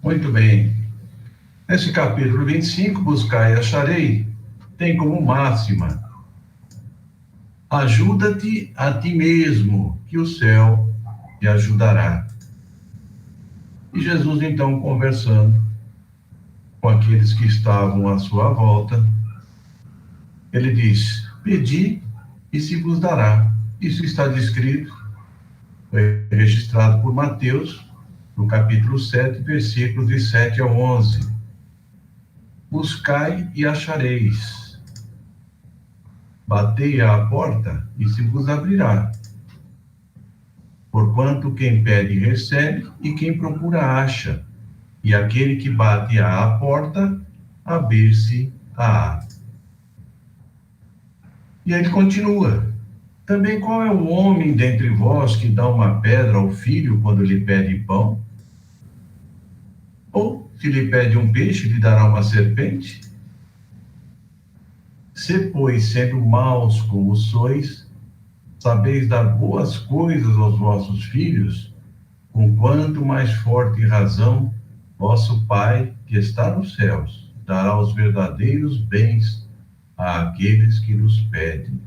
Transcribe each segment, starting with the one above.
Muito bem. Nesse capítulo 25, buscai e acharei, tem como máxima: ajuda-te a ti mesmo, que o céu te ajudará. E Jesus, então, conversando com aqueles que estavam à sua volta, ele diz: pedi e se vos dará. Isso está descrito, foi registrado por Mateus, no capítulo 7, versículos de 7 a 11. Buscai e achareis. Batei à porta e se vos abrirá. Porquanto quem pede recebe, e quem procura acha, e aquele que bate à porta, abrir-se-á. E ele continua: também qual é o homem dentre vós que dá uma pedra ao filho quando lhe pede pão? Ou, se lhe pede um peixe, lhe dará uma serpente? Se, pois, sendo maus como sois, sabeis dar boas coisas aos vossos filhos, com quanto mais forte razão vosso Pai, que está nos céus, dará os verdadeiros bens àqueles que nos pedem.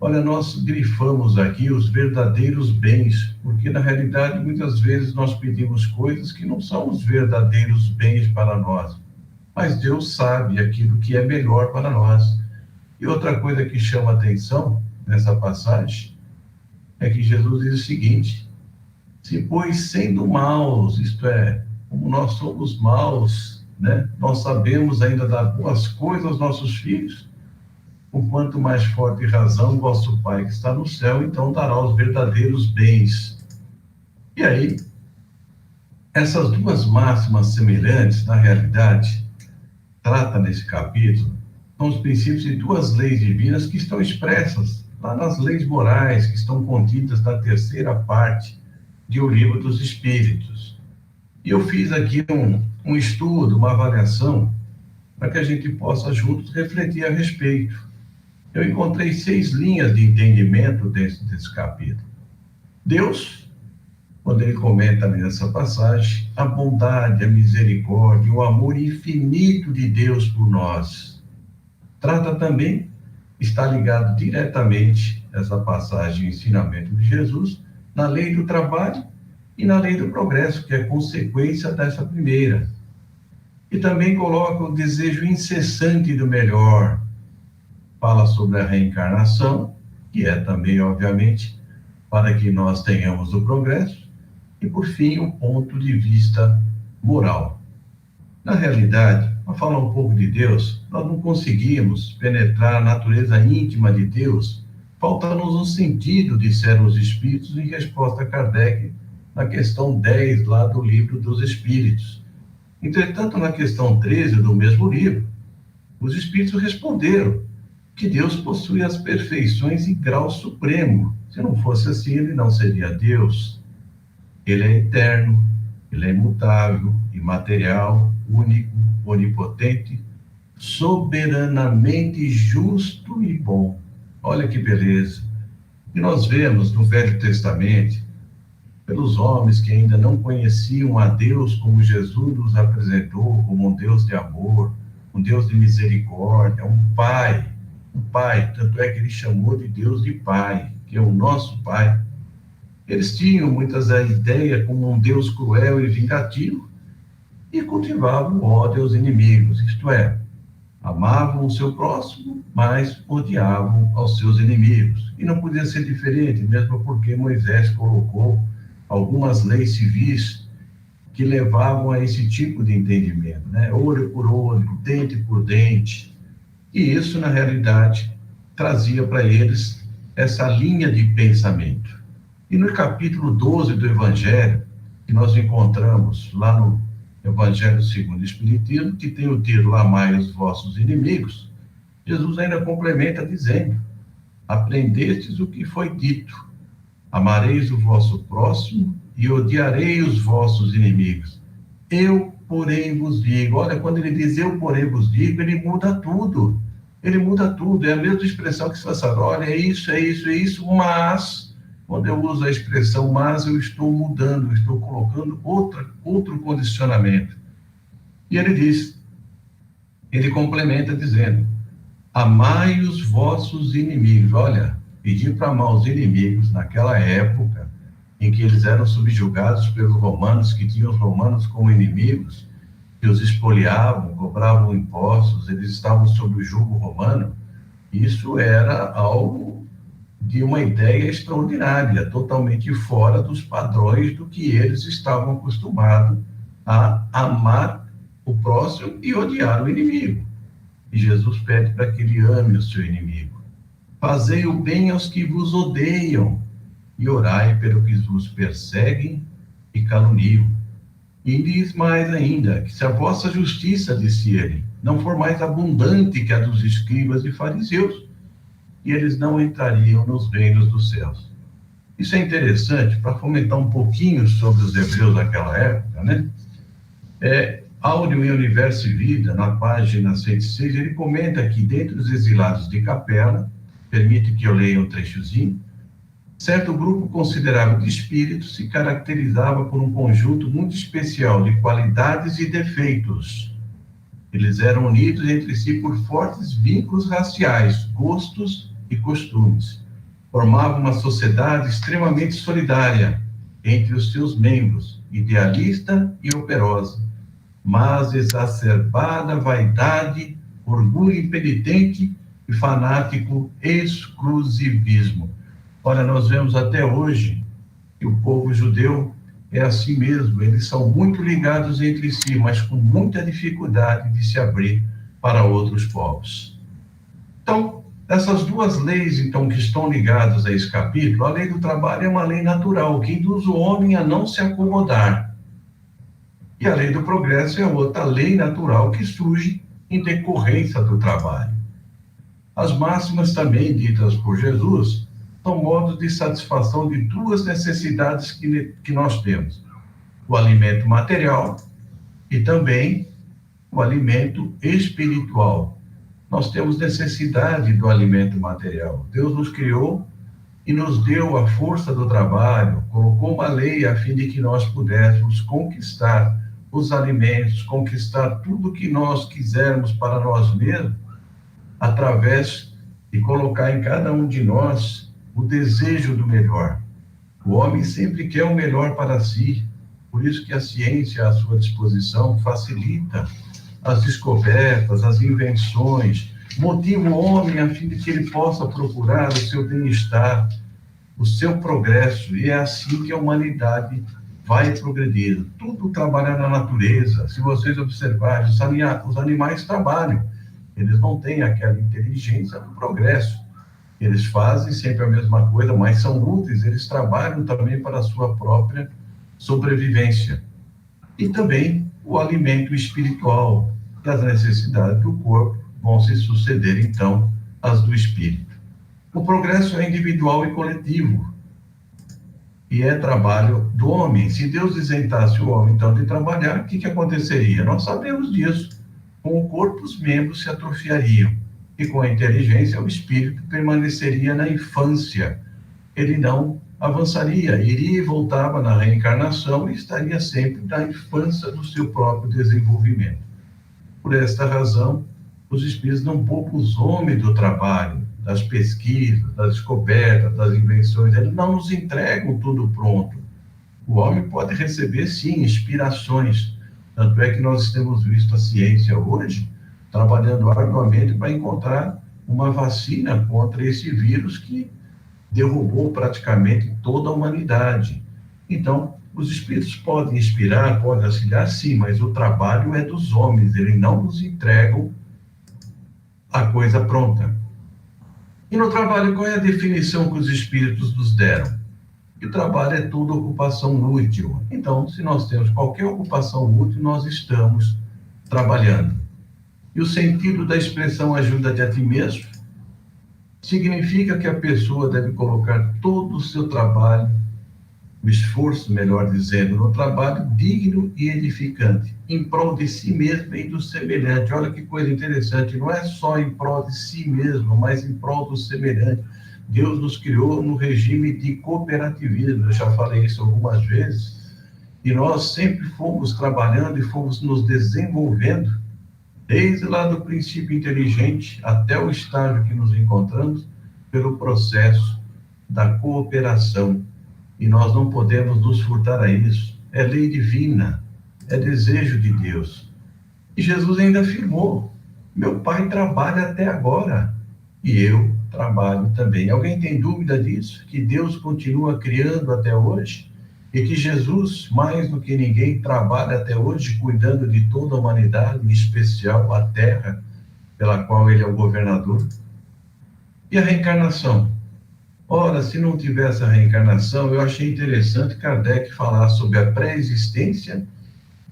Olha, nós grifamos aqui os verdadeiros bens, porque na realidade muitas vezes nós pedimos coisas que não são os verdadeiros bens para nós, mas Deus sabe aquilo que é melhor para nós. E outra coisa que chama atenção nessa passagem é que Jesus diz o seguinte: se, pois, sendo maus, isto é, como nós somos maus, né, nós sabemos ainda dar boas coisas aos nossos filhos, com quanto mais forte razão vosso Pai que está no céu, então dará os verdadeiros bens. E aí, essas duas máximas semelhantes, na realidade, trata nesse capítulo, são os princípios de duas leis divinas que estão expressas lá nas leis morais, que estão contidas na terceira parte de O Livro dos Espíritos. E eu fiz aqui um estudo, uma avaliação, para que a gente possa juntos refletir a respeito. Eu encontrei 6 linhas de entendimento desse capítulo. Deus, quando ele comenta nessa passagem, a bondade, a misericórdia, o amor infinito de Deus por nós. Trata também, está ligado diretamente, essa passagem, o ensinamento de Jesus, na lei do trabalho e na lei do progresso, que é consequência dessa primeira. E também coloca o desejo incessante do melhor. Fala sobre a reencarnação, que é também, obviamente, para que nós tenhamos o progresso. E, por fim, o ponto de vista moral. Na realidade, para falar um pouco de Deus, nós não conseguimos penetrar a natureza íntima de Deus, falta-nos um sentido, disseram os Espíritos, em resposta a Kardec, na questão 10, lá do Livro dos Espíritos. Entretanto, na questão 13 do mesmo livro, os Espíritos responderam que Deus possui as perfeições em grau supremo. Se não fosse assim, ele não seria Deus. Ele é eterno, ele é imutável, imaterial, único, onipotente, soberanamente justo e bom. Olha que beleza. E nós vemos no Velho Testamento, pelos homens que ainda não conheciam a Deus como Jesus nos apresentou, como um Deus de amor, um Deus de misericórdia, um Pai, tanto é que ele chamou de Deus de Pai, que é o nosso Pai. Eles tinham muitas a ideia como um Deus cruel e vingativo e cultivavam o ódio aos inimigos, isto é, amavam o seu próximo, mas odiavam aos seus inimigos. E não podia ser diferente, mesmo porque Moisés colocou algumas leis civis que levavam a esse tipo de entendimento, né? Olho por olho, dente por dente. E isso, na realidade, trazia para eles essa linha de pensamento. E no capítulo 12 do Evangelho, que nós encontramos lá no Evangelho segundo o Espiritismo, que tem o título Amai os vossos inimigos, Jesus ainda complementa dizendo: aprendestes o que foi dito, amareis o vosso próximo e odiarei os vossos inimigos. Eu, porém, vos digo. Olha, quando ele diz eu, porém, vos digo, ele muda tudo. Ele muda tudo. É a mesma expressão que se faz, olha, é isso, mas Quando eu uso a expressão mas, eu estou mudando, eu estou colocando outro condicionamento. E ele complementa dizendo, amai os vossos inimigos. Olha, pedir para amar os inimigos naquela época em que eles eram subjugados pelos romanos, que tinham os romanos como inimigos, que os expoliavam, cobravam impostos, eles estavam sob o jugo romano, isso era algo de uma ideia extraordinária, totalmente fora dos padrões do que eles estavam acostumados a amar o próximo e odiar o inimigo. E Jesus pede para que ele ame o seu inimigo. Fazei o bem aos que vos odeiam e orai pelo que vos perseguem e caluniam. E diz mais ainda, que se a vossa justiça, disse ele, não for mais abundante que a dos escribas e fariseus, e eles não entrariam nos reinos dos céus. Isso é interessante para fomentar um pouquinho sobre os hebreus daquela época, né? Áureo em Universo e Vida, na página 106, ele comenta que dentre os exilados de Capela, permite que eu leia um trechozinho, certo grupo considerável de espíritos se caracterizava por um conjunto muito especial de qualidades e defeitos. Eles eram unidos entre si por fortes vínculos raciais, gostos e costumes. Formavam uma sociedade extremamente solidária entre os seus membros, idealista e operosa, mas exacerbada vaidade, orgulho impenitente e fanático exclusivismo. Olha, nós vemos até hoje que o povo judeu é assim mesmo, eles são muito ligados entre si, mas com muita dificuldade de se abrir para outros povos. Então, essas duas leis, então, que estão ligadas a esse capítulo, a lei do trabalho é uma lei natural, que induz o homem a não se acomodar. E a lei do progresso é outra lei natural que surge em decorrência do trabalho. As máximas também ditas por Jesus são modos de satisfação de duas necessidades que nós temos. O alimento material e também o alimento espiritual. Nós temos necessidade do alimento material. Deus nos criou e nos deu a força do trabalho, colocou uma lei a fim de que nós pudéssemos conquistar os alimentos, conquistar tudo que nós quisermos para nós mesmos, através de colocar em cada um de nós o desejo do melhor. O homem sempre quer o melhor para si, por isso que a ciência à sua disposição facilita as descobertas, as invenções, motiva o homem a fim de que ele possa procurar o seu bem-estar, o seu progresso, e é assim que a humanidade vai progredindo. Tudo trabalha na natureza. Se vocês observarem, os animais trabalham, eles não têm aquela inteligência do progresso. Eles fazem sempre a mesma coisa, mas são úteis, eles trabalham também para a sua própria sobrevivência. E também o alimento espiritual, que as necessidades do corpo vão se suceder, então, às do espírito. O progresso é individual e coletivo, e é trabalho do homem. Se Deus isentasse o homem, então, de trabalhar, o que aconteceria? Nós sabemos disso. Com o corpo, os membros se atrofiariam, e com a inteligência, o espírito permaneceria na infância. Ele não avançaria, iria e voltava na reencarnação e estaria sempre na infância do seu próprio desenvolvimento. Por esta razão, os espíritos não poupam os homens do trabalho, das pesquisas, das descobertas, das invenções. Eles não nos entregam tudo pronto. O homem pode receber, sim, inspirações. Tanto é que nós temos visto a ciência hoje trabalhando arduamente para encontrar uma vacina contra esse vírus que derrubou praticamente toda a humanidade. Então, os espíritos podem inspirar, podem auxiliar, sim, mas o trabalho é dos homens, eles não nos entregam a coisa pronta. E no trabalho, qual é a definição que os espíritos nos deram? Que o trabalho é toda ocupação útil. Então, se nós temos qualquer ocupação útil, nós estamos trabalhando. E o sentido da expressão ajuda-te a ti mesmo significa que a pessoa deve colocar todo o seu trabalho, o esforço, melhor dizendo, no trabalho digno e edificante, em prol de si mesmo e do semelhante. Olha que coisa interessante, não é só em prol de si mesmo, mas em prol do semelhante. Deus nos criou no regime de cooperativismo, eu já falei isso algumas vezes, e nós sempre fomos trabalhando e fomos nos desenvolvendo, desde lá do princípio inteligente até o estágio que nos encontramos, pelo processo da cooperação. E nós não podemos nos furtar a isso. É lei divina, é desejo de Deus. E Jesus ainda afirmou: meu Pai trabalha até agora e eu trabalho também. Alguém tem dúvida disso? Que Deus continua criando até hoje? E que Jesus, mais do que ninguém, trabalha até hoje, cuidando de toda a humanidade, em especial a terra, pela qual ele é o governador? E a reencarnação? Ora, se não tivesse a reencarnação, eu achei interessante Kardec falar sobre a pré-existência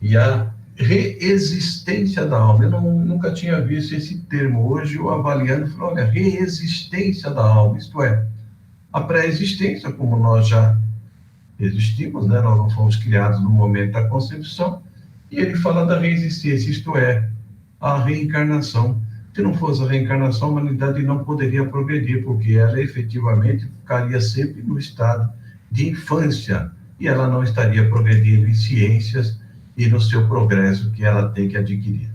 e a reexistência da alma. Eu nunca tinha visto esse termo. Hoje, o avaliando falou: olha, reexistência da alma, isto é, a pré-existência, como nós já existimos, né? Nós não fomos criados no momento da concepção, e ele fala da reexistência, isto é, a reencarnação. Se não fosse a reencarnação, a humanidade não poderia progredir, porque ela efetivamente ficaria sempre no estado de infância, e ela não estaria progredindo em ciências e no seu progresso que ela tem que adquirir.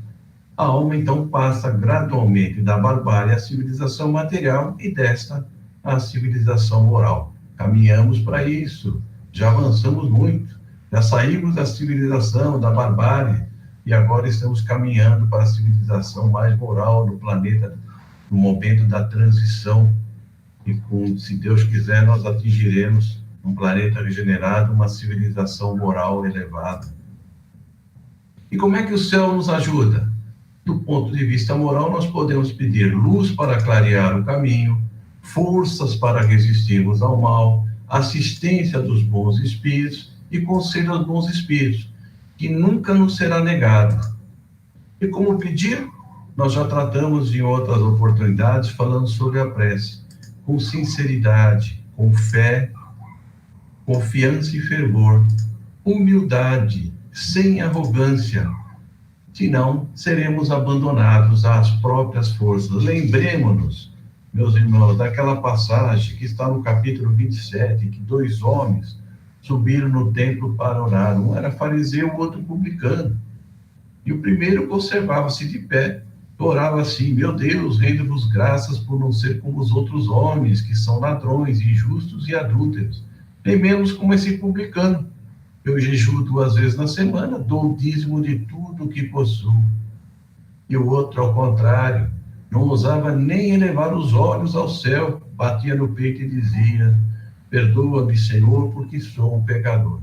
A alma, então, passa gradualmente da barbárie à civilização material e desta à civilização moral. Caminhamos para isso, já avançamos muito, já saímos da civilização, da barbárie, e agora estamos caminhando para a civilização mais moral no planeta, no momento da transição, e se Deus quiser, nós atingiremos um planeta regenerado, uma civilização moral elevada. E como é que o céu nos ajuda? Do ponto de vista moral, nós podemos pedir luz para clarear o caminho, forças para resistirmos ao mal, assistência dos bons espíritos e conselho aos bons espíritos, que nunca nos será negado. E como pedir? Nós já tratamos em outras oportunidades, falando sobre a prece, com sinceridade, com fé, confiança e fervor, humildade, sem arrogância, senão seremos abandonados às próprias forças. Lembremos-nos, meus irmãos, daquela passagem que está no capítulo 27, que 2 homens subiram no templo para orar. Um era fariseu, o outro publicano. E o primeiro conservava-se de pé, orava assim: meu Deus, rendo-vos graças por não ser como os outros homens, que são ladrões, injustos e adúlteros, nem menos como esse publicano. Eu jejuo 2 vezes na semana, dou o dízimo de tudo o que possuo. E o outro, ao contrário, não ousava nem elevar os olhos ao céu, batia no peito e dizia: perdoa-me, Senhor, porque sou um pecador.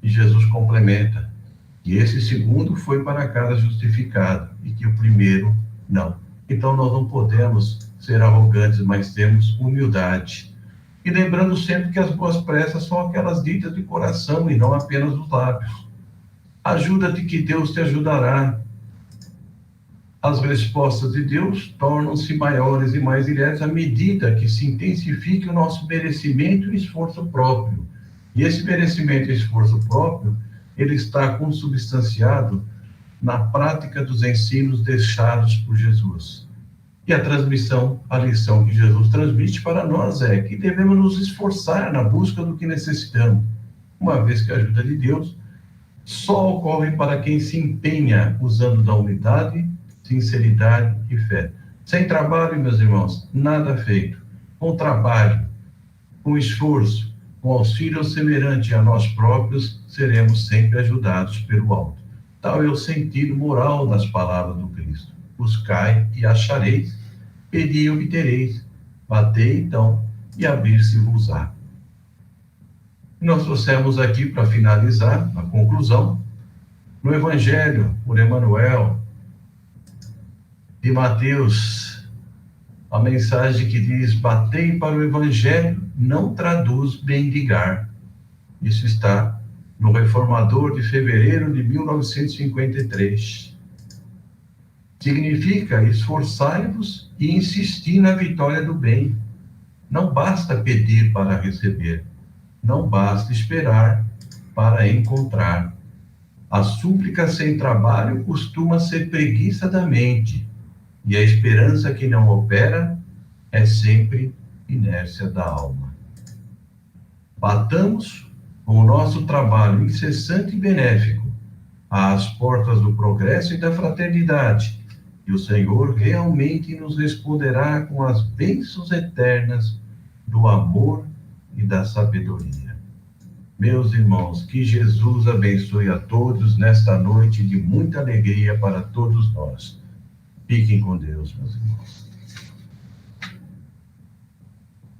E Jesus complementa que esse segundo foi para casa justificado e que o primeiro não. Então nós não podemos ser arrogantes, mas temos humildade. E lembrando sempre que as boas preces são aquelas ditas de coração e não apenas dos lábios. Ajuda-te que Deus te ajudará. As respostas de Deus tornam-se maiores e mais diretas à medida que se intensifique o nosso merecimento e esforço próprio. E esse merecimento e esforço próprio, ele está consubstanciado na prática dos ensinos deixados por Jesus. E a transmissão, a lição que Jesus transmite para nós é que devemos nos esforçar na busca do que necessitamos, uma vez que a ajuda de Deus só ocorre para quem se empenha usando da humildade, sinceridade e fé. Sem trabalho, meus irmãos, nada feito. Com trabalho, com esforço, com auxílio semelhante a nós próprios, seremos sempre ajudados pelo alto. Tal é o sentido moral das palavras do Cristo. Buscai e achareis, pedi e obtereis, batei então e abrir-se-vos-á. Nós trouxemos aqui, para finalizar, a conclusão, no Evangelho, por Emmanuel, de Mateus, a mensagem que diz: batei para o Evangelho, não traduz mendigar. Isso está no Reformador de fevereiro de 1953. Significa esforçai-vos e insistir na vitória do bem. Não basta pedir para receber, não basta esperar para encontrar. A súplica sem trabalho costuma ser preguiça da mente, e a esperança que não opera é sempre inércia da alma. Batamos com o nosso trabalho incessante e benéfico às portas do progresso e da fraternidade, e o Senhor realmente nos responderá com as bênçãos eternas do amor e da sabedoria. Meus irmãos, que Jesus abençoe a todos nesta noite de muita alegria para todos nós. Fiquem com Deus, meus irmãos.